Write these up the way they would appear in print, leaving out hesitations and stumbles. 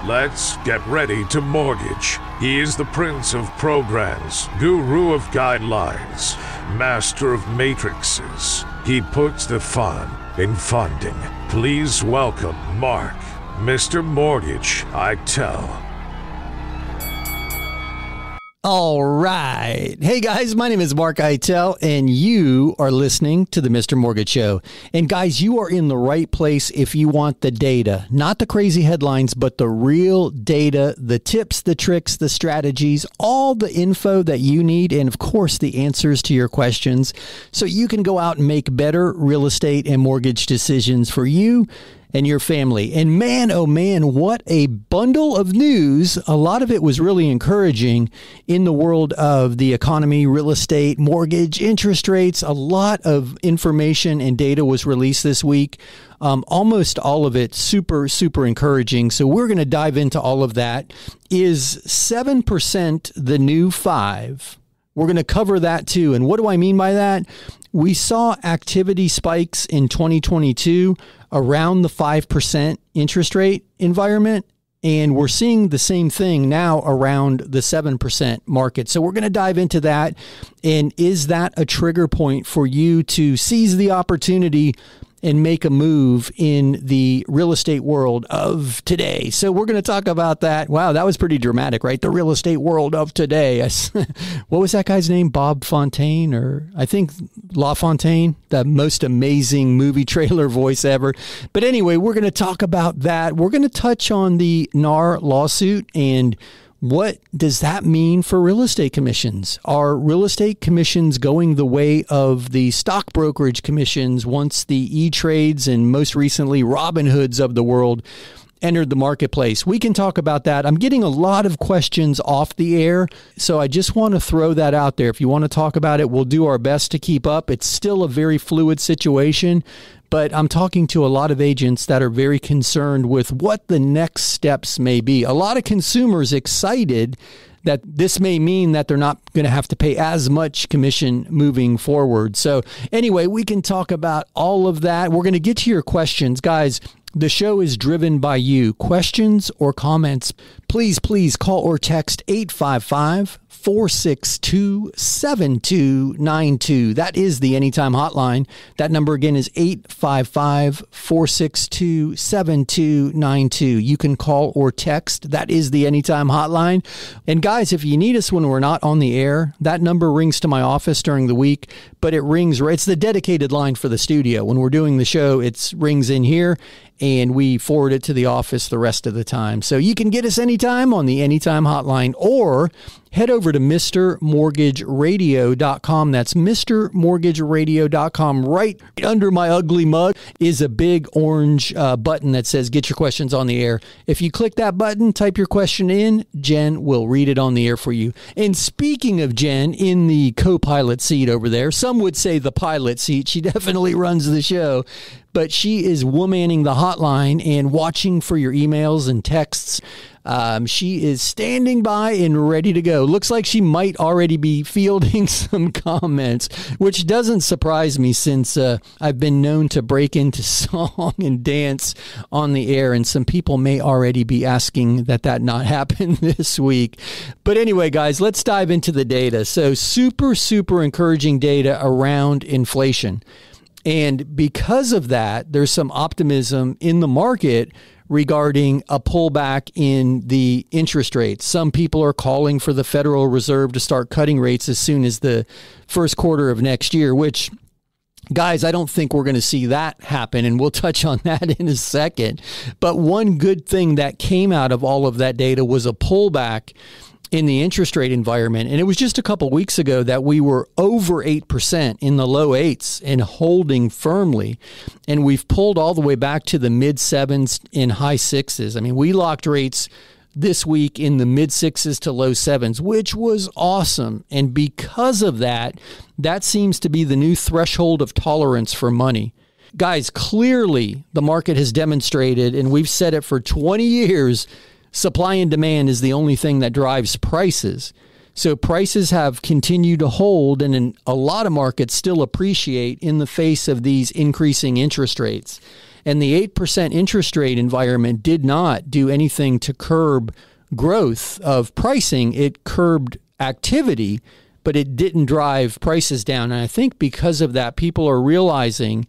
Let's get ready to mortgage. He is the prince of programs, guru of guidelines, master of matrices. He puts the fun in funding. Please welcome Mark, Mr. Mortgage, I tell. All right. Hey guys, my name is Mark Eitel, and you are listening to the Mr. Mortgage Show. And guys, you are in the right place if you want the data, not the crazy headlines, but the real data, the tips, the tricks, the strategies, all the info that you need, and of course, the answers to your questions, so you can go out and make better real estate and mortgage decisions for you and your family. And man, oh man, what a bundle of news. A lot of it was really encouraging in the world of the economy, real estate, mortgage, interest rates. A lot of information and data was released this week. Almost all of it super, super encouraging. So we're going to dive into all of that. Is 7% the new 5%? We're going to cover that too. And what do I mean by that? We saw activity spikes in 2022 around the 5% interest rate environment, and we're seeing the same thing now around the 7% market. So we're going to dive into that. And is that a trigger point for you to seize the opportunity and make a move in the real estate world of today? So we're going to talk about that. Wow, that was pretty dramatic, right? The real estate world of today. What was that guy's name? Bob Fontaine, or I think La Fontaine, the most amazing movie trailer voice ever. But anyway, we're going to talk about that. We're going to touch on the NAR lawsuit and what does that mean for real estate commissions? Are real estate commissions going the way of the stock brokerage commissions once the E-Trades and most recently Robinhoods of the world entered the marketplace? We can talk about that. I'm getting a lot of questions off the air, so I just want to throw that out there. If you want to talk about it, we'll do our best to keep up. It's still a very fluid situation, but I'm talking to a lot of agents that are very concerned with what the next steps may be. A lot of consumers excited that this may mean that they're not going to have to pay as much commission moving forward. So anyway, we can talk about all of that. We're going to get to your questions. Guys, the show is driven by you. Questions or comments, please call or text 855-462-7292. That is the Anytime Hotline. That number again is 855-462-7292. You can call or text. That is the Anytime Hotline. And guys, if you need us when we're not on the air, that number rings to my office during the week, but it rings, it's the dedicated line for the studio. When we're doing the show, it rings in here, and we forward it to the office the rest of the time. So you can get us anytime on the Anytime Hotline, or head over to MrMortgageRadio.com. That's MrMortgageRadio.com. Right under my ugly mug is a big orange button that says Get Your Questions on the Air. If you click that button, type your question in, Jen will read it on the air for you. And speaking of Jen, in the co-pilot seat over there, some would say the pilot seat, she definitely runs the show, but she is womanning the hotline and watching for your emails and texts. She is standing by and ready to go. Looks like she might already be fielding some comments, which doesn't surprise me since I've been known to break into song and dance on the air, and some people may already be asking that not happen this week. But anyway, guys, let's dive into the data. So super, super encouraging data around inflation. And because of that, there's some optimism in the market regarding a pullback in the interest rates. Some people are calling for the Federal Reserve to start cutting rates as soon as the first quarter of next year, which, guys, I don't think we're going to see that happen, and we'll touch on that in a second. But one good thing that came out of all of that data was a pullback in the interest rate environment. And it was just a couple weeks ago that we were over 8% in the low 8s and holding firmly. And we've pulled all the way back to the mid 7s and high 6s. I mean, we locked rates this week in the mid 6s to low 7s, which was awesome. And because of that, that seems to be the new threshold of tolerance for money. Guys, clearly the market has demonstrated, and we've said it for 20 years, supply and demand is the only thing that drives prices. So prices have continued to hold, and in a lot of markets still appreciate in the face of these increasing interest rates. And the 8% interest rate environment did not do anything to curb growth of pricing. It curbed activity, but it didn't drive prices down. And I think because of that, people are realizing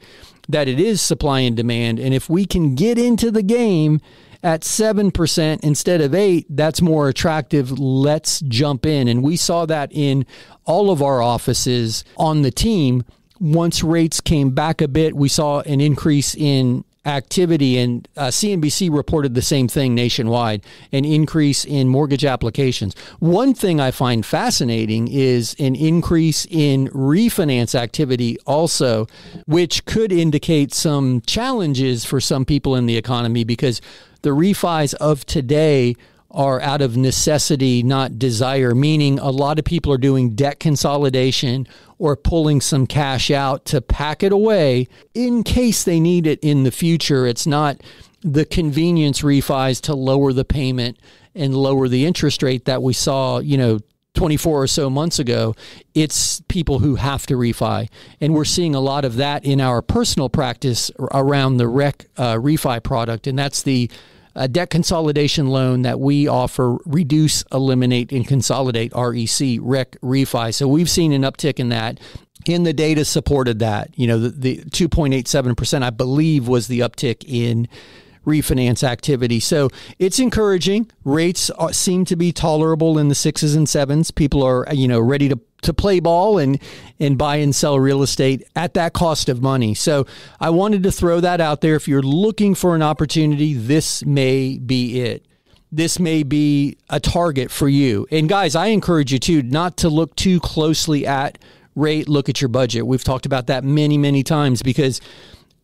that it is supply and demand. And if we can get into the game at 7% instead of 8%, that's more attractive. Let's jump in. And we saw that in all of our offices on the team. Once rates came back a bit, we saw an increase in activity, and CNBC reported the same thing nationwide, an increase in mortgage applications. One thing I find fascinating is an increase in refinance activity also, which could indicate some challenges for some people in the economy, because the refis of today are out of necessity, not desire, meaning a lot of people are doing debt consolidation or pulling some cash out to pack it away in case they need it in the future. It's not the convenience refis to lower the payment and lower the interest rate that we saw, 24 or so months ago. It's people who have to refi. And we're seeing a lot of that in our personal practice around the REC refi product. And that's the debt consolidation loan that we offer, reduce, eliminate, and consolidate, REC, REC refi. So we've seen an uptick in that. And the data supported that. The 2.87%, I believe, was the uptick in refinance activity. So it's encouraging. Rates seem to be tolerable in the 6s and 7s. People are, ready to play ball and buy and sell real estate at that cost of money. So I wanted to throw that out there. If you're looking for an opportunity, this may be it. This may be a target for you. And guys, I encourage you too, not to look too closely at rate. Look at your budget. We've talked about that many, many times, because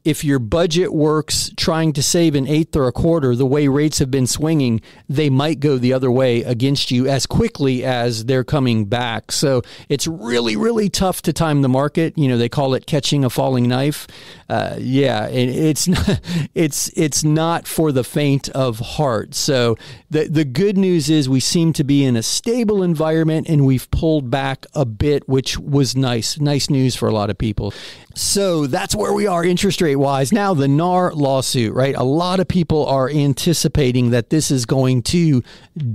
if your budget works trying to save an eighth or a quarter, the way rates have been swinging, they might go the other way against you as quickly as they're coming back. So it's really, really tough to time the market. They call it catching a falling knife. And it's not for the faint of heart. So the good news is we seem to be in a stable environment, and we've pulled back a bit, which was nice news for a lot of people. So that's where we are interest rate wise. Now, the NAR lawsuit, right? A lot of people are anticipating that this is going to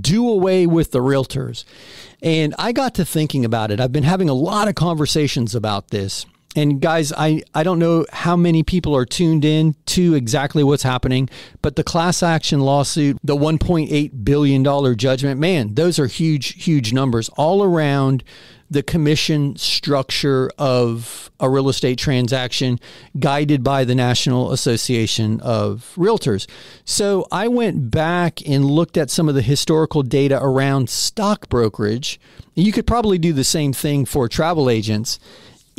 do away with the realtors. And I got to thinking about it. I've been having a lot of conversations about this. And guys, I don't know how many people are tuned in to exactly what's happening, but the class action lawsuit, the $1.8 billion judgment, man, those are huge, huge numbers all around the commission structure of a real estate transaction guided by the National Association of Realtors. So I went back and looked at some of the historical data around stock brokerage. You could probably do the same thing for travel agents.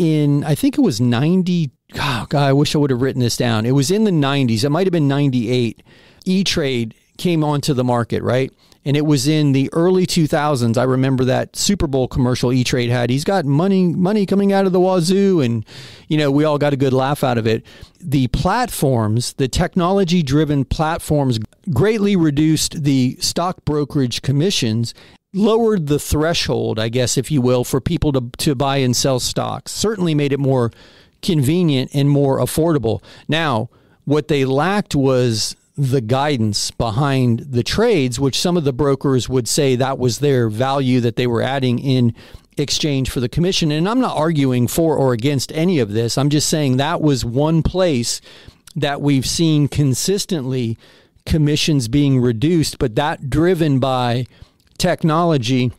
I think it was 90. Oh, God, I wish I would have written this down. It was in the 90s. It might have been 98. E-Trade came onto the market, right? And it was in the early 2000s. I remember that Super Bowl commercial E-Trade had. He's got money coming out of the wazoo, and we all got a good laugh out of it. The platforms, the technology-driven platforms, greatly reduced the stock brokerage commissions, lowered the threshold, I guess, if you will, for people to buy and sell stocks. Certainly made it more convenient and more affordable. Now, what they lacked was the guidance behind the trades, which some of the brokers would say that was their value that they were adding in exchange for the commission. And I'm not arguing for or against any of this. I'm just saying that was one place that we've seen consistently commissions being reduced, but that driven by technology,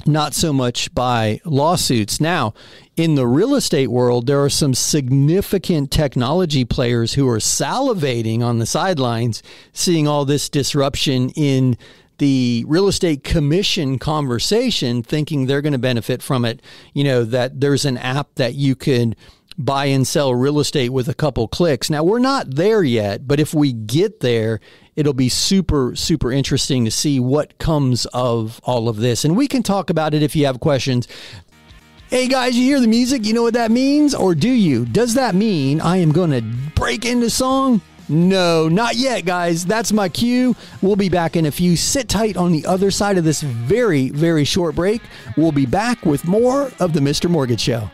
not so much by lawsuits. Now, in the real estate world, there are some significant technology players who are salivating on the sidelines, seeing all this disruption in the real estate commission conversation, thinking they're going to benefit from it. That there's an app that you could buy and sell real estate with a couple clicks. Now, we're not there yet, but if we get there, it'll be super, super interesting to see what comes of all of this. And we can talk about it if you have questions. Hey guys, you hear the music? You know what that means? Or do you? Does that mean I am going to break into song? No, not yet, guys. That's my cue. We'll be back in a few. Sit tight on the other side of this very, very short break. We'll be back with more of the Mr. Mortgage Show.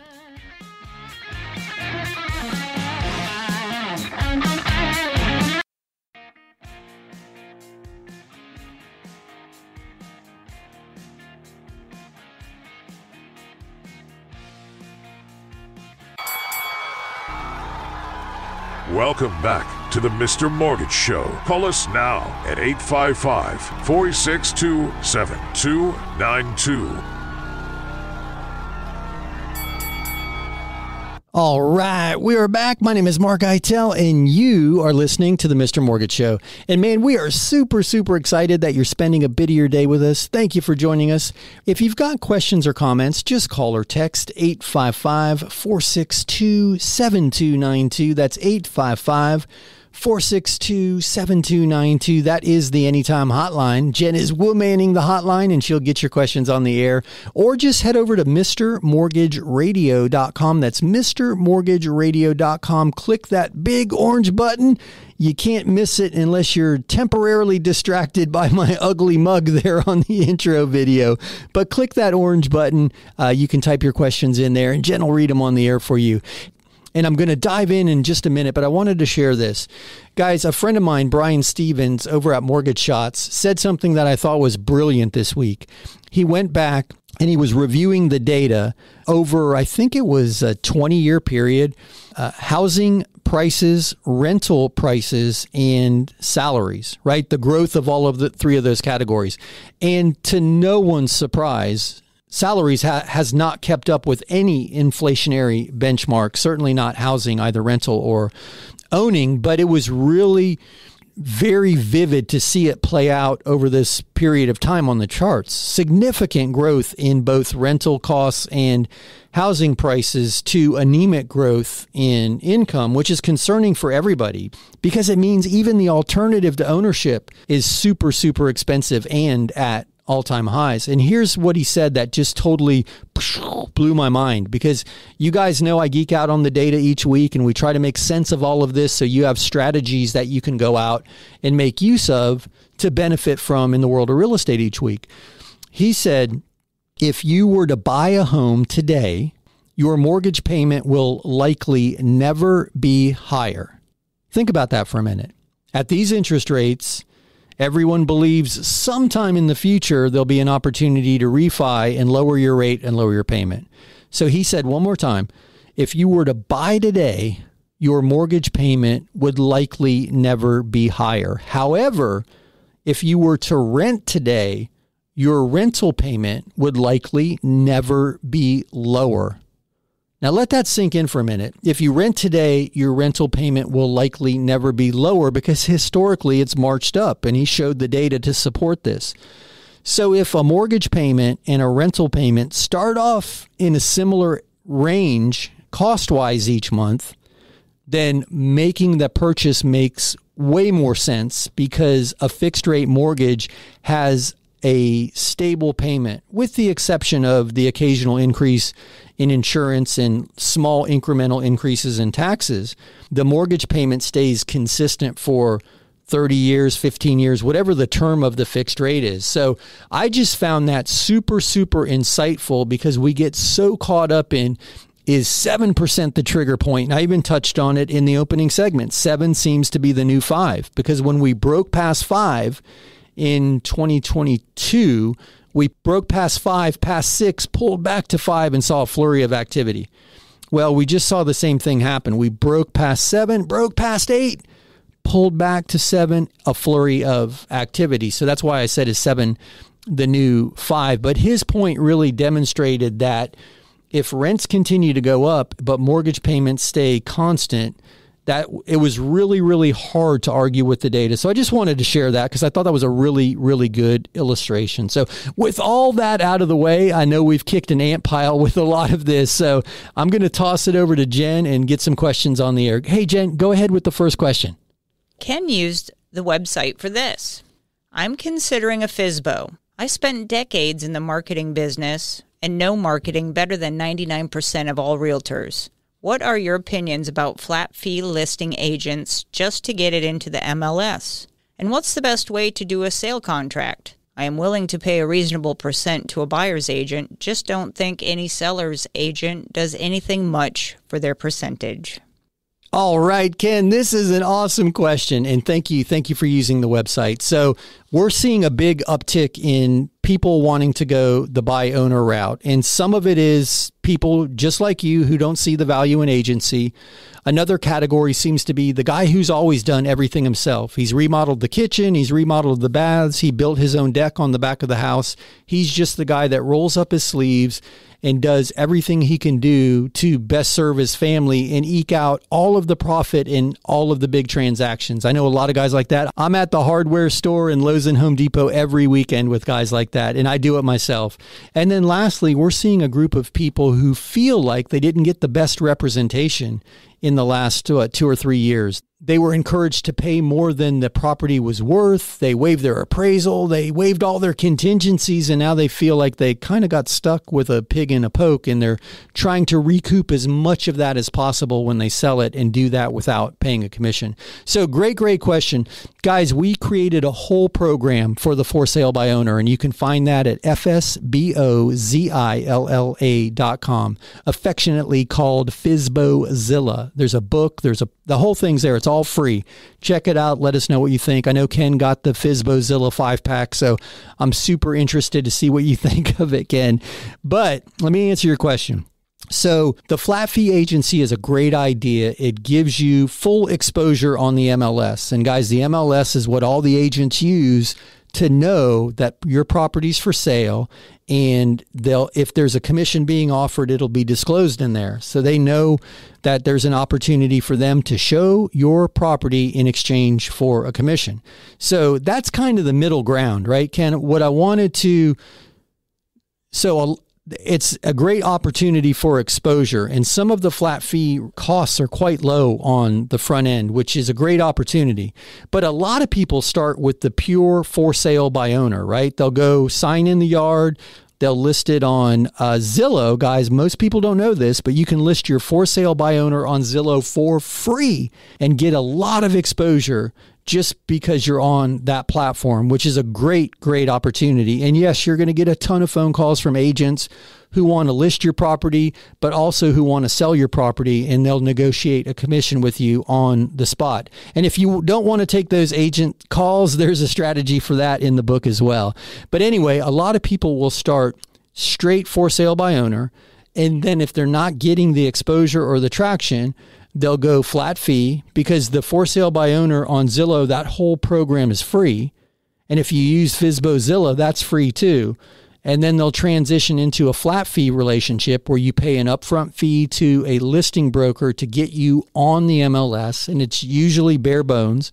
Welcome back to the Mr. Mortgage Show. Call us now at 855-462-7292. All right, we are back. My name is Mark Eitel, and you are listening to the Mr. Mortgage Show. And man, we are super, super excited that you're spending a bit of your day with us. Thank you for joining us. If you've got questions or comments, just call or text 855-462-7292. That's 855-462-7292. That is the Anytime Hotline. Jen is womanning the hotline, and she'll get your questions on the air. Or just head over to MrMortgageRadio.com. That's MrMortgageRadio.com. Click that big orange button. You can't miss it unless you're temporarily distracted by my ugly mug there on the intro video. But click that orange button. You can type your questions in there, and Jen will read them on the air for you. And I'm going to dive in just a minute, but I wanted to share this. Guys, a friend of mine, Brian Stevens, over at Mortgage Shots, said something that I thought was brilliant this week. He went back and he was reviewing the data over, I think it was a 20-year period, housing prices, rental prices, and salaries, right? The growth of all of the three of those categories. And to no one's surprise, salaries has not kept up with any inflationary benchmark, certainly not housing, either rental or owning, but it was really very vivid to see it play out over this period of time on the charts. Significant growth in both rental costs and housing prices to anemic growth in income, which is concerning for everybody because it means even the alternative to ownership is super, super expensive and at all-time highs. And here's what he said that just totally blew my mind, because you guys know I geek out on the data each week and we try to make sense of all of this so you have strategies that you can go out and make use of to benefit from in the world of real estate each week. He said, if you were to buy a home today, your mortgage payment will likely never be higher. Think about that for a minute. At these interest rates, everyone believes sometime in the future there'll be an opportunity to refi and lower your rate and lower your payment. So he said one more time, if you were to buy today, your mortgage payment would likely never be higher. However, if you were to rent today, your rental payment would likely never be lower. Now let that sink in for a minute. If you rent today, your rental payment will likely never be lower because historically it's marched up, and he showed the data to support this. So if a mortgage payment and a rental payment start off in a similar range cost-wise each month, then making the purchase makes way more sense because a fixed-rate mortgage has a stable payment, with the exception of the occasional increase in insurance and small incremental increases in taxes. The mortgage payment stays consistent for 30 years, 15 years, whatever the term of the fixed rate is. So I just found that super, super insightful because we get so caught up in, is 7% the trigger point? And I even touched on it in the opening segment. 7 seems to be the new 5, because when we broke past 5, in 2022, we broke past 5, past 6, pulled back to 5, and saw a flurry of activity. Well, we just saw the same thing happen. We broke past 7, broke past 8, pulled back to 7, a flurry of activity. So that's why I said is 7 the new 5. But his point really demonstrated that if rents continue to go up, but mortgage payments stay constant, that it was really, really hard to argue with the data. So I just wanted to share that because I thought that was a really, really good illustration. So with all that out of the way, I know we've kicked an ant pile with a lot of this. So I'm going to toss it over to Jen and get some questions on the air. Hey, Jen, go ahead with the first question. Ken used the website for this. I'm considering a FSBO. I spent decades in the marketing business and know marketing better than 99% of all realtors. What are your opinions about flat fee listing agents just to get it into the MLS? And what's the best way to do a sale contract? I am willing to pay a reasonable percent to a buyer's agent, just don't think any seller's agent does anything much for their percentage. All right, Ken, this is an awesome question. And thank you for using the website. So we're seeing a big uptick in people wanting to go the buy owner route. And some of it is people just like you who don't see the value in agency. Another category seems to be the guy who's always done everything himself. He's remodeled the kitchen. He's remodeled the baths. He built his own deck on the back of the house. He's just the guy that rolls up his sleeves and does everything he can do to best serve his family and eke out all of the profit in all of the big transactions. I know a lot of guys like that. I'm at the hardware store in Lowe's and Home Depot every weekend with guys like that, and I do it myself. And then lastly, we're seeing a group of people who feel like they didn't get the best representation in the last 2 or 3 years. They were encouraged to pay more than the property was worth. They waived their appraisal. They waived all their contingencies, and now they feel like they kind of got stuck with a pig in a poke, and they're trying to recoup as much of that as possible when they sell it and do that without paying a commission. So great question. Guys, we created a whole program for the for sale by owner, and you can find that at FSBOZILLA.com, affectionately called FSBOZilla. There's a book, the whole thing's there. It's all free. Check it out. Let us know what you think. I know Ken got the FSBOZilla 5-pack, so I'm super interested to see what you think of it, Ken. But let me answer your question. So the flat fee agency is a great idea. It gives you full exposure on the MLS. And guys, the MLS is what all the agents use to know that your property's for sale, and if there's a commission being offered, it'll be disclosed in there. So they know that there's an opportunity for them to show your property in exchange for a commission. So that's kind of the middle ground, right, Ken? What I wanted to, it's a great opportunity for exposure, and some of the flat fee costs are quite low on the front end, which is a great opportunity. But a lot of people start with the pure for sale by owner, right? They'll go sign in the yard. They'll list it on Zillow. Guys, most people don't know this, but you can list your for sale by owner on Zillow for free and get a lot of exposure just because you're on that platform, which is a great opportunity. And yes, you're going to get a ton of phone calls from agents who want to list your property, but also who want to sell your property, and they'll negotiate a commission with you on the spot. And if you don't want to take those agent calls, there's a strategy for that in the book as well. But anyway, a lot of people will start straight for sale by owner, and then if they're not getting the exposure or the traction, they'll go flat fee, because the for sale by owner on Zillow, that whole program is free. And if you use FSBOZilla, that's free too. And then they'll transition into a flat fee relationship where you pay an upfront fee to a listing broker to get you on the MLS, and it's usually bare bones.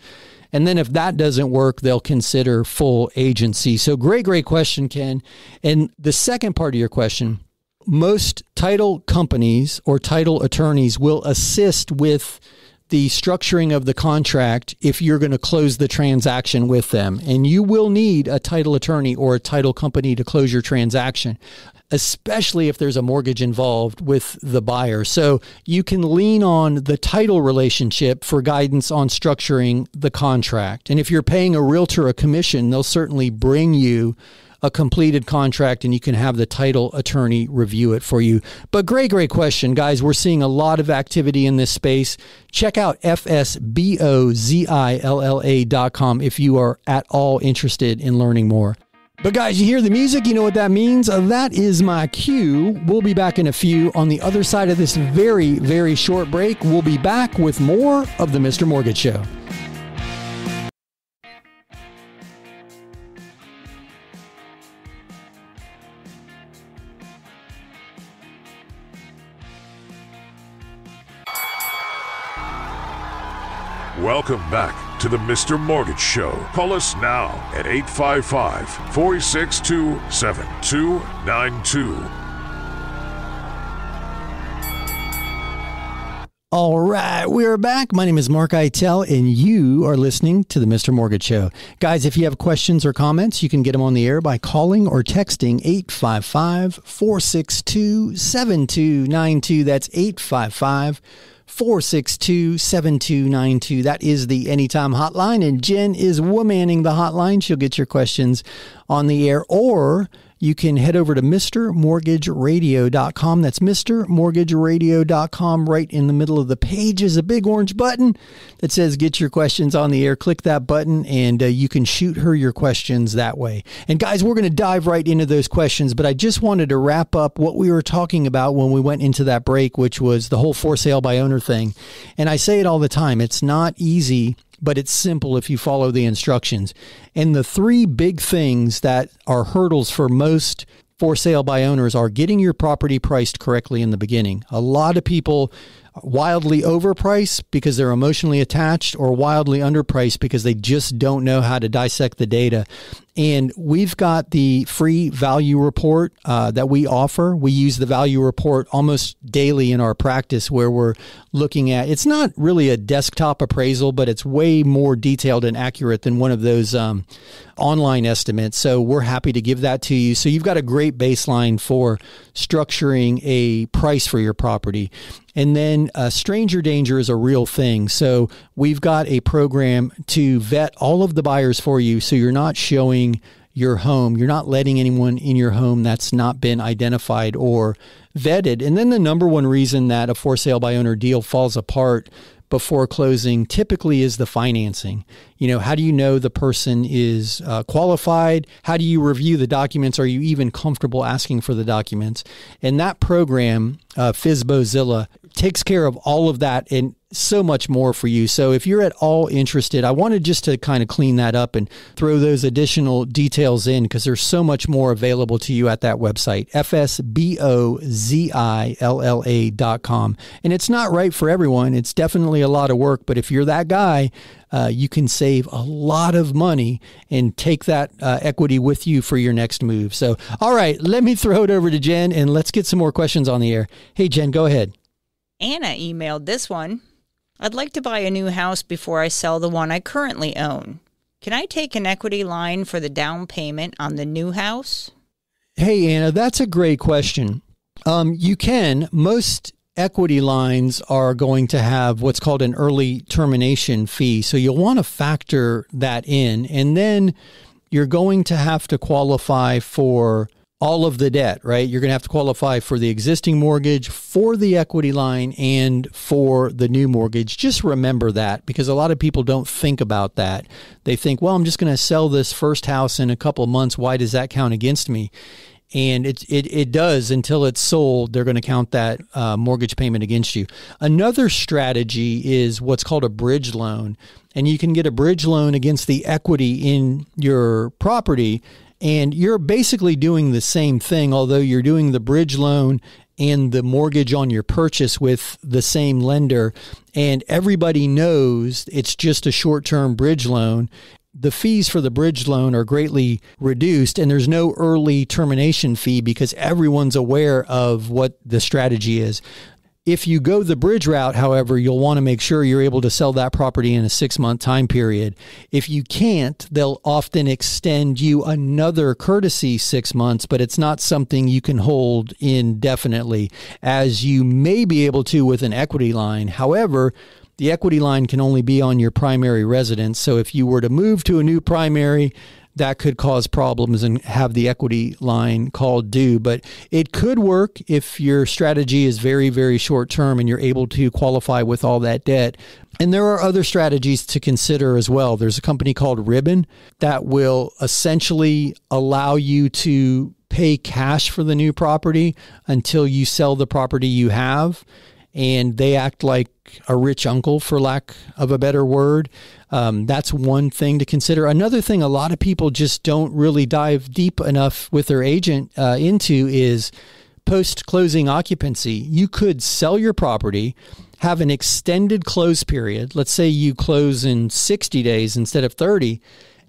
And then if that doesn't work, they'll consider full agency. So great question, Ken. And the second part of your question, most title companies or title attorneys will assist with the structuring of the contract if you're going to close the transaction with them. And you will need a title attorney or a title company to close your transaction, especially if there's a mortgage involved with the buyer. So you can lean on the title relationship for guidance on structuring the contract. And if you're paying a realtor a commission, they'll certainly bring you a completed contract, and you can have the title attorney review it for you. But great question, guys. We're seeing a lot of activity in this space. Check out FSBOZILLA.com if you are at all interested in learning more. But guys, you hear the music, you know what that means. That is my cue. We'll be back in a few. On the other side of this very short break, we'll be back with more of the Mr. Mortgage Show. Welcome back to the Mr. Mortgage Show. Call us now at 855-462-7292. All right, we are back. My name is Mark Eitel, and you are listening to the Mr. Mortgage Show. Guys, if you have questions or comments, you can get them on the air by calling or texting 855-462-7292. That's 855-462-7292. That is the Anytime Hotline, and Jen is womanning the hotline. She'll get your questions on the air, or you can head over to mrmortgageradio.com. That's mrmortgageradio.com. Right in the middle of the page is a big orange button that says get your questions on the air. Click that button and you can shoot her your questions that way. And guys, we're going to dive right into those questions, but I just wanted to wrap up what we were talking about when we went into that break, which was the whole for sale by owner thing. And I say it all the time. It's not easy, but it's simple if you follow the instructions. And the three big things that are hurdles for most for sale by owners are getting your property priced correctly in the beginning. A lot of people wildly overpriced because they're emotionally attached, or wildly underpriced because they just don't know how to dissect the data. And we've got the free value report that we offer. We use the value report almost daily in our practice, where we're looking at, it's not really a desktop appraisal, but it's way more detailed and accurate than one of those online estimates. So we're happy to give that to you. So you've got a great baseline for structuring a price for your property. And then stranger danger is a real thing. So we've got a program to vet all of the buyers for you, so you're not showing your home. You're not letting anyone in your home that's not been identified or vetted. And then the number one reason that a for sale by owner deal falls apart before closing typically is the financing. You know, how do you know the person is qualified? How do you review the documents? Are you even comfortable asking for the documents? And that program, FSBOzilla, takes care of all of that and so much more for you. So if you're at all interested, I wanted just to kind of clean that up and throw those additional details in, because there's so much more available to you at that website, FSBOzilla.com. And it's not right for everyone. It's definitely a lot of work, but if you're that guy, you can save a lot of money and take that equity with you for your next move. So, all right, let me throw it over to Jen and let's get some more questions on the air. Hey, Jen, go ahead. Anna emailed this one. I'd like to buy a new house before I sell the one I currently own. Can I take an equity line for the down payment on the new house? Hey, Anna, that's a great question. You can. Most equity lines are going to have what's called an early termination fee. So you'll want to factor that in. And then you're going to have to qualify for all of the debt, right? You're going to have to qualify for the existing mortgage, for the equity line, and for the new mortgage. Just remember that, because a lot of people don't think about that. They think, well, I'm just going to sell this first house in a couple of months. Why does that count against me? And it does until it's sold. They're going to count that mortgage payment against you. Another strategy is what's called a bridge loan. And you can get a bridge loan against the equity in your property. And you're basically doing the same thing, although you're doing the bridge loan and the mortgage on your purchase with the same lender. And everybody knows it's just a short-term bridge loan. The fees for the bridge loan are greatly reduced, and there's no early termination fee because everyone's aware of what the strategy is. If you go the bridge route, however, you'll want to make sure you're able to sell that property in a 6-month time period. If you can't, they'll often extend you another courtesy 6 months, but it's not something you can hold indefinitely, as you may be able to with an equity line. However, the equity line can only be on your primary residence. So if you were to move to a new primary, that could cause problems and have the equity line called due. But it could work if your strategy is very, very short term and you're able to qualify with all that debt. And there are other strategies to consider as well. There's a company called Ribbon that will essentially allow you to pay cash for the new property until you sell the property you have. And they act like a rich uncle, for lack of a better word. That's one thing to consider. Another thing a lot of people just don't really dive deep enough with their agent into is post-closing occupancy. You could sell your property, have an extended close period. Let's say you close in 60 days instead of 30.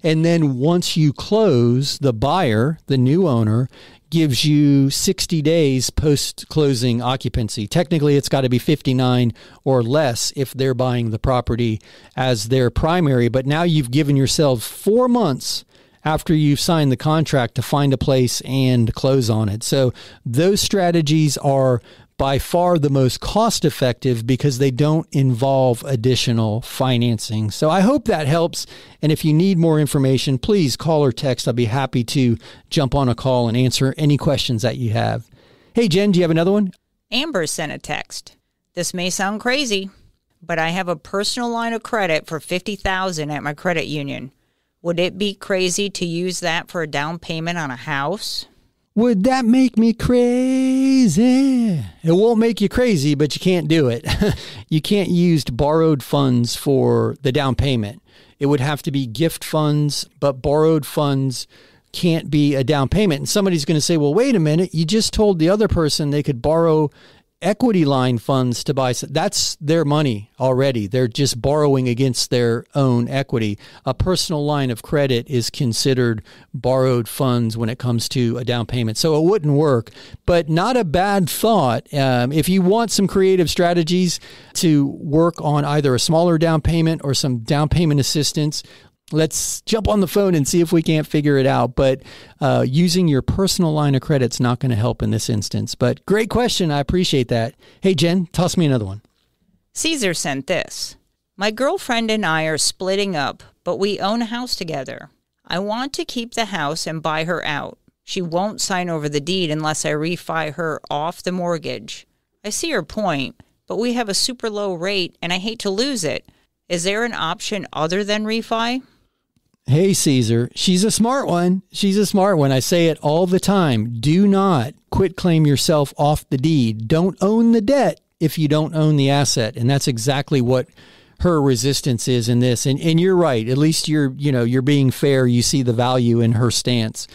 And then once you close, the buyer, the new owner, gives you 60 days post-closing occupancy. Technically, it's got to be 59 or less if they're buying the property as their primary. But now you've given yourself 4 months after you've signed the contract to find a place and close on it. So those strategies are by far the most cost effective because they don't involve additional financing. So I hope that helps. And if you need more information, please call or text. I'll be happy to jump on a call and answer any questions that you have. Hey, Jen, do you have another one? Amber sent a text. This may sound crazy, but I have a personal line of credit for $50,000 at my credit union. Would it be crazy to use that for a down payment on a house? Would that make me crazy? It won't make you crazy, but you can't do it. You can't use borrowed funds for the down payment. It would have to be gift funds, but borrowed funds can't be a down payment. And somebody's going to say, well, wait a minute. You just told the other person they could borrow equity line funds to buy. That's their money already. They're just borrowing against their own equity. A personal line of credit is considered borrowed funds when it comes to a down payment. So it wouldn't work, but not a bad thought. If you want some creative strategies to work on either a smaller down payment or some down payment assistance, let's jump on the phone and see if we can't figure it out. But using your personal line of credit's not going to help in this instance. But great question. I appreciate that. Hey, Jen, toss me another one. Caesar sent this. My girlfriend and I are splitting up, but we own a house together. I want to keep the house and buy her out. She won't sign over the deed unless I refi her off the mortgage. I see her point, but we have a super low rate and I hate to lose it. Is there an option other than refi? Hey, Caesar, she's a smart one. She's a smart one. I say it all the time. Do not quit claim yourself off the deed. Don't own the debt if you don't own the asset. And that's exactly what her resistance is in this. And you're right. At least you're being fair. You see the value in her stance.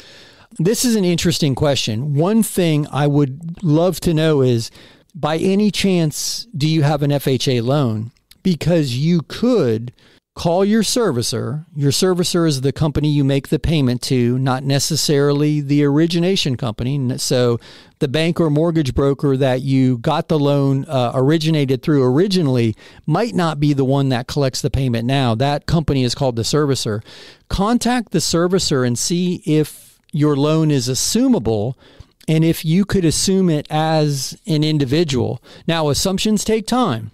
This is an interesting question. One thing I would love to know is, by any chance, do you have an FHA loan? Because you could call your servicer. Your servicer is the company you make the payment to, not necessarily the origination company. So the bank or mortgage broker that you got the loan originated through originally might not be the one that collects the payment now. That company is called the servicer. Contact the servicer and see if your loan is assumable and if you could assume it as an individual. Now, assumptions take time.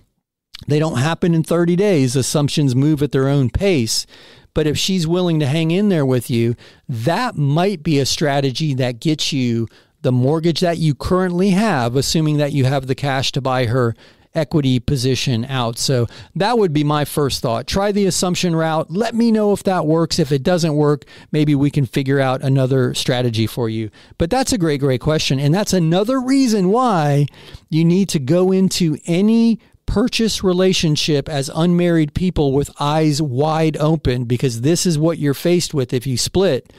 They don't happen in 30 days. Assumptions move at their own pace. But if she's willing to hang in there with you, that might be a strategy that gets you the mortgage that you currently have, assuming that you have the cash to buy her equity position out. So that would be my first thought. Try the assumption route. Let me know if that works. If it doesn't work, maybe we can figure out another strategy for you. But that's a great, great question. And that's another reason why you need to go into any purchase relationship as unmarried people with eyes wide open, because this is what you're faced with if you split.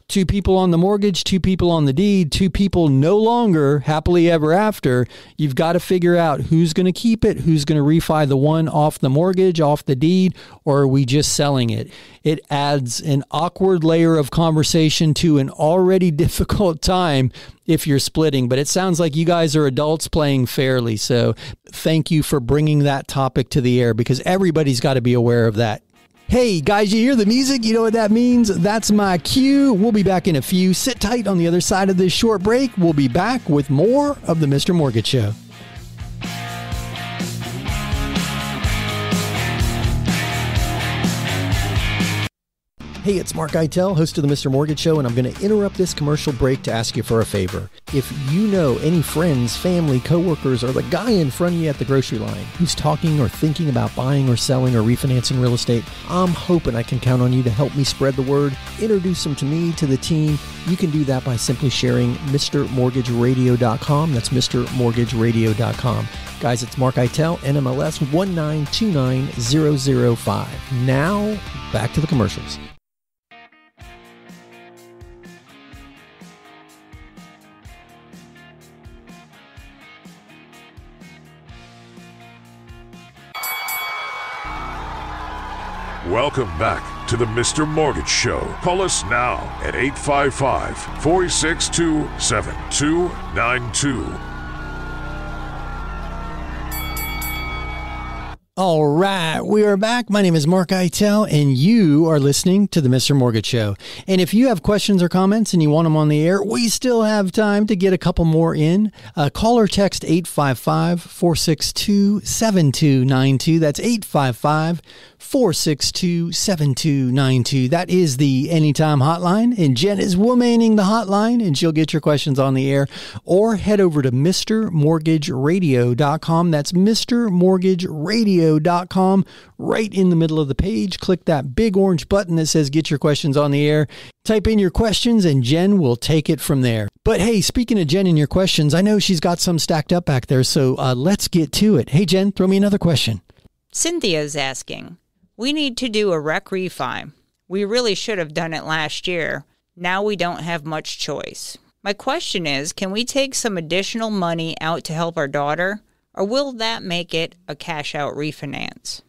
Two people on the mortgage, two people on the deed, two people no longer happily ever after. You've got to figure out who's going to keep it, who's going to refi the one off the mortgage, off the deed, or are we just selling it? It adds an awkward layer of conversation to an already difficult time if you're splitting. But it sounds like you guys are adults playing fairly. So thank you for bringing that topic to the air, because everybody's got to be aware of that. Hey, guys, you hear the music? You know what that means? That's my cue. We'll be back in a few. Sit tight on the other side of this short break. We'll be back with more of the Mr. Mortgage Show. Hey, it's Mark Eitel, host of the Mr. Mortgage Show, and I'm going to interrupt this commercial break to ask you for a favor. If you know any friends, family, coworkers, or the guy in front of you at the grocery line who's talking or thinking about buying or selling or refinancing real estate, I'm hoping I can count on you to help me spread the word, introduce them to me, to the team. You can do that by simply sharing MrMortgageRadio.com. That's MrMortgageRadio.com. Guys, it's Mark Eitel, NMLS 1929005. Now, back to the commercials. Welcome back to the Mr. Mortgage Show. Call us now at 855-462-7292. All right, we are back. My name is Mark Eitel, and you are listening to the Mr. Mortgage Show. And if you have questions or comments and you want them on the air, we still have time to get a couple more in. Call or text 855-462-7292. That's 855-462-7292. That is the Anytime Hotline, and Jen is womaning the hotline, and she'll get your questions on the air. Or head over to MrMortgageRadio.com. That's MrMortgageRadio.com. Right in the middle of the page, click that big orange button that says get your questions on the air. Type in your questions and Jen will take it from there. But hey, speaking of Jen and your questions, I know she's got some stacked up back there, so let's get to it. Hey Jen, throw me another question. Cynthia's asking, we need to do a rec refi. We really should have done it last year. Now we don't have much choice. My question is, can we take some additional money out to help our daughter? Or will that make it a cash-out refinance?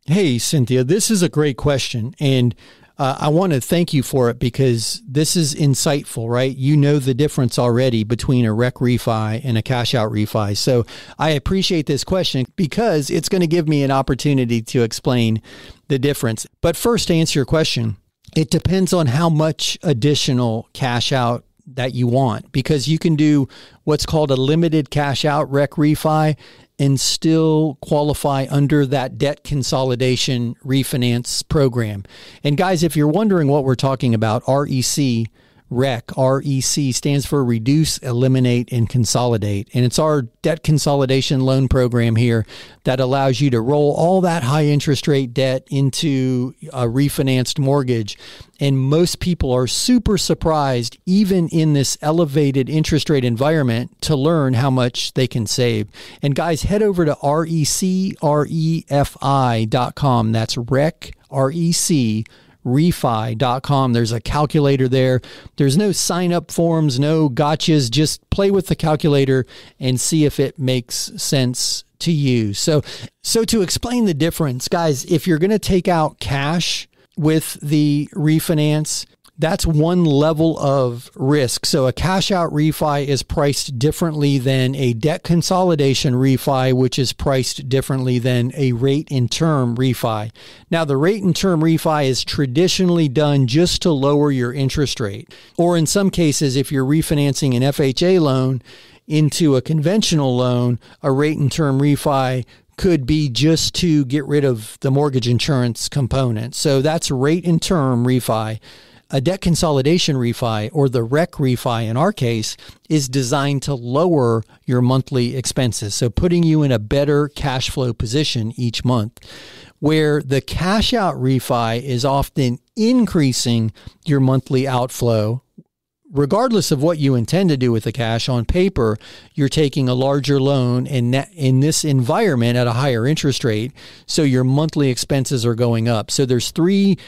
Hey, Cynthia, this is a great question, and I want to thank you for it because this is insightful, right? You know the difference already between a rec refi and a cash-out refi. So I appreciate this question because it's going to give me an opportunity to explain the difference. But first, to answer your question, it depends on how much additional cash-out that you want, because you can do what's called a limited cash out rec refi and still qualify under that debt consolidation refinance program. And guys, if you're wondering what we're talking about, REC, REC stands for Reduce, Eliminate, and Consolidate. And it's our debt consolidation loan program here that allows you to roll all that high interest rate debt into a refinanced mortgage. And most people are super surprised, even in this elevated interest rate environment, to learn how much they can save. And guys, head over to RECREFI.com. That's REC, REC, refi.com. There's a calculator there. There's no sign up forms, no gotchas. Just play with the calculator and see if it makes sense to you. So to explain the difference, guys, if you're going to take out cash with the refinance, that's one level of risk. So a cash out refi is priced differently than a debt consolidation refi, which is priced differently than a rate and term refi. Now, the rate and term refi is traditionally done just to lower your interest rate. Or in some cases, if you're refinancing an FHA loan into a conventional loan, a rate and term refi could be just to get rid of the mortgage insurance component. So that's rate and term refi. A debt consolidation refi, or the rec refi in our case, is designed to lower your monthly expenses. So putting you in a better cash flow position each month, where the cash out refi is often increasing your monthly outflow. Regardless of what you intend to do with the cash, on paper, you're taking a larger loan and in this environment at a higher interest rate. So your monthly expenses are going up. So there's three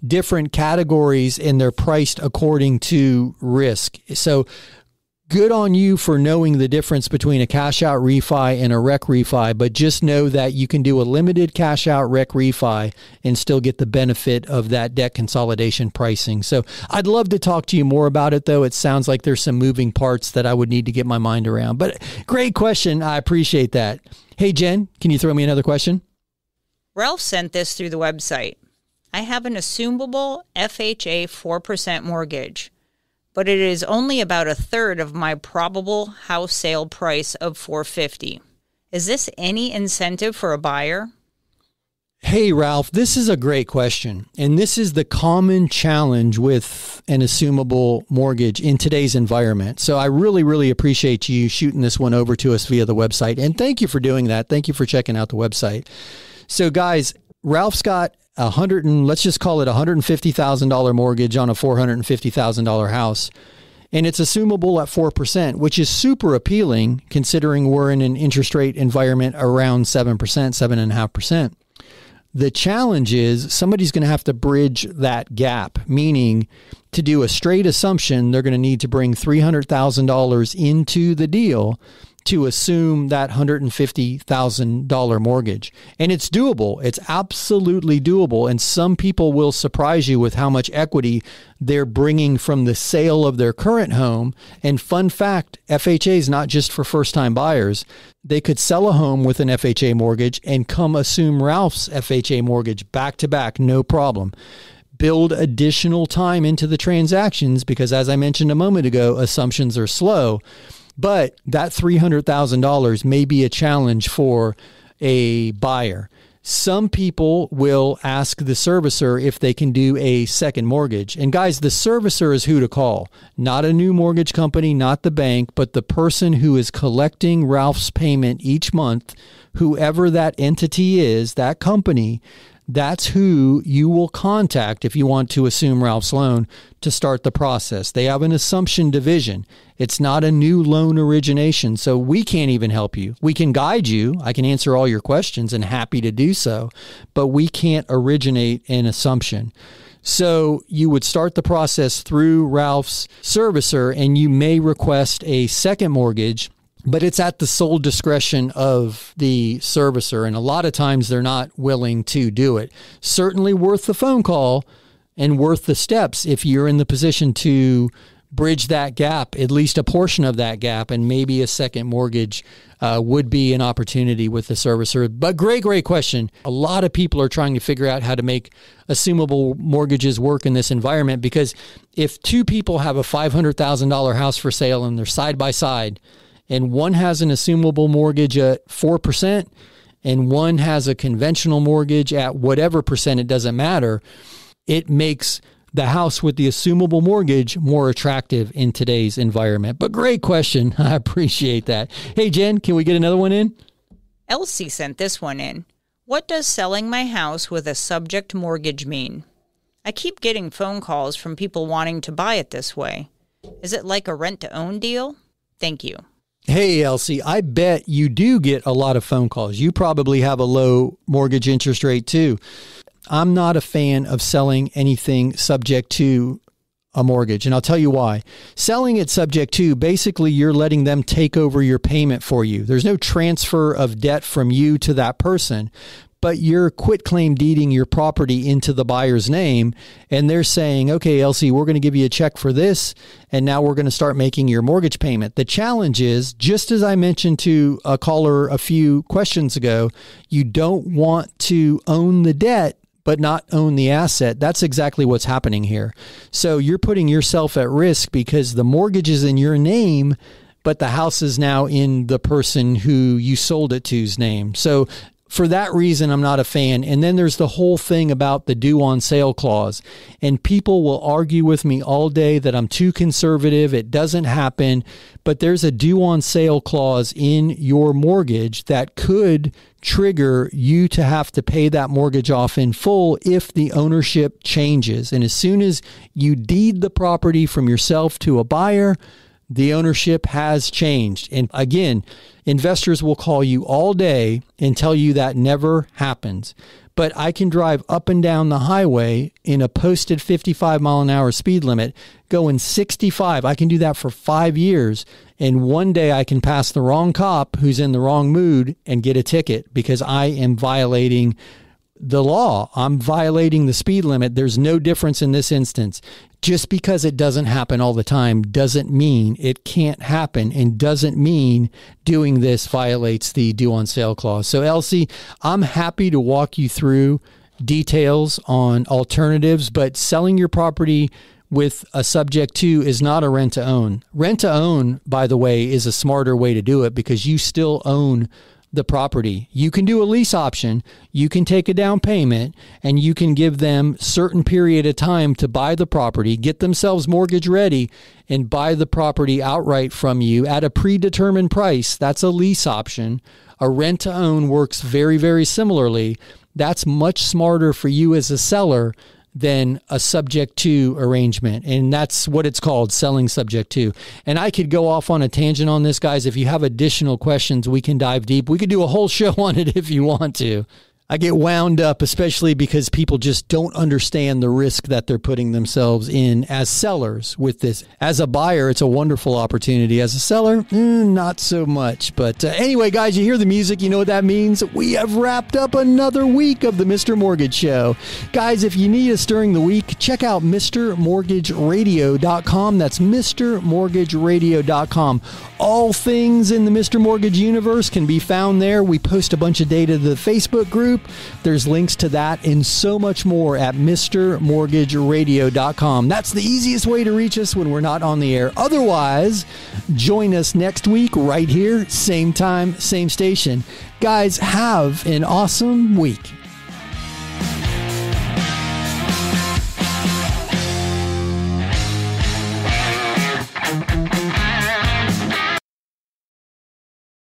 different categories and they're priced according to risk. So good on you for knowing the difference between a cash out refi and a rec refi, but just know that you can do a limited cash out rec refi and still get the benefit of that debt consolidation pricing. So I'd love to talk to you more about it, though. It sounds like there's some moving parts that I would need to get my mind around, but great question. I appreciate that. Hey, Jen, can you throw me another question? Ralph sent this through the website. I have an assumable FHA 4% mortgage, but it is only about a third of my probable house sale price of $450,000. Is this any incentive for a buyer? Hey, Ralph, this is a great question. And this is the common challenge with an assumable mortgage in today's environment. So I really, really appreciate you shooting this one over to us via the website. And thank you for doing that. Thank you for checking out the website. So guys, Ralph's got let's just call it $150,000 mortgage on a $450,000 house. And it's assumable at 4%, which is super appealing considering we're in an interest rate environment around 7%, 7.5%. The challenge is somebody's going to have to bridge that gap, meaning to do a straight assumption, they're going to need to bring $300,000 into the deal to assume that $150,000 mortgage. And it's doable. It's absolutely doable. And some people will surprise you with how much equity they're bringing from the sale of their current home. And fun fact, FHA is not just for first-time buyers. They could sell a home with an FHA mortgage and come assume Ralph's FHA mortgage back to back, no problem. Build additional time into the transactions because, as I mentioned a moment ago, assumptions are slow. But that $300,000 may be a challenge for a buyer. Some people will ask the servicer if they can do a second mortgage. And guys, the servicer is who to call. Not a new mortgage company, not the bank, but the person who is collecting Ralph's payment each month, whoever that entity is, that company. That's who you will contact if you want to assume Ralph's loan to start the process. They have an assumption division. It's not a new loan origination, so we can't even help you. We can guide you. I can answer all your questions and happy to do so, but we can't originate an assumption. So you would start the process through Ralph's servicer, and you may request a second mortgage, but it's at the sole discretion of the servicer. And a lot of times they're not willing to do it. Certainly worth the phone call and worth the steps if you're in the position to bridge that gap, at least a portion of that gap, and maybe a second mortgage would be an opportunity with the servicer. But great question. A lot of people are trying to figure out how to make assumable mortgages work in this environment, because if two people have a $500,000 house for sale and they're side by side, and one has an assumable mortgage at 4%, and one has a conventional mortgage at whatever percent, it doesn't matter, it makes the house with the assumable mortgage more attractive in today's environment. But great question. I appreciate that. Hey, Jen, can we get another one in? Elsie sent this one in. What does selling my house with a subject mortgage mean? I keep getting phone calls from people wanting to buy it this way. Is it like a rent-to-own deal? Thank you. Hey, Elsie, I bet you do get a lot of phone calls. You probably have a low mortgage interest rate too. I'm not a fan of selling anything subject to a mortgage, and I'll tell you why. Selling it subject to, basically you're letting them take over your payment for you. There's no transfer of debt from you to that person, but you're quitclaim deeding your property into the buyer's name, and they're saying, okay, Elsie, we're going to give you a check for this, and now we're going to start making your mortgage payment. The challenge is, just as I mentioned to a caller a few questions ago, you don't want to own the debt but not own the asset. That's exactly what's happening here. So you're putting yourself at risk because the mortgage is in your name, but the house is now in the person who you sold it to's name. So for that reason, I'm not a fan. And then there's the whole thing about the due on sale clause. And people will argue with me all day that I'm too conservative. It doesn't happen. But there's a due on sale clause in your mortgage that could trigger you to have to pay that mortgage off in full if the ownership changes. And as soon as you deed the property from yourself to a buyer, the ownership has changed. And again, investors will call you all day and tell you that never happens. But I can drive up and down the highway in a posted 55 mile an hour speed limit, going 65. I can do that for 5 years. And one day I can pass the wrong cop who's in the wrong mood and get a ticket because I am violating the law. I'm violating the speed limit. There's no difference in this instance. Just because it doesn't happen all the time doesn't mean it can't happen, and doesn't mean doing this violates the due on sale clause. So Elsie, I'm happy to walk you through details on alternatives, but selling your property with a subject to is not a rent to own. Rent to own, by the way, is a smarter way to do it because you still own the property. You can do a lease option, you can take a down payment, and you can give them certain period of time to buy the property, get themselves mortgage ready, and buy the property outright from you at a predetermined price. That's a lease option. A rent to own works very, very similarly. That's much smarter for you as a seller than a subject to arrangement. And that's what it's called, selling subject to. And I could go off on a tangent on this, guys. If you have additional questions, we can dive deep. We could do a whole show on it if you want to. I get wound up, especially because people just don't understand the risk that they're putting themselves in as sellers with this. As a buyer, it's a wonderful opportunity. As a seller, not so much. But anyway, guys, you hear the music. You know what that means? We have wrapped up another week of the Mr. Mortgage Show. Guys, if you need us during the week, check out MrMortgageRadio.com. That's MrMortgageRadio.com. All things in the Mr. Mortgage universe can be found there. We post a bunch of data to the Facebook group. There's links to that and so much more at MrMortgageRadio.com. That's the easiest way to reach us when we're not on the air. Otherwise, join us next week right here, same time, same station. Guys, have an awesome week.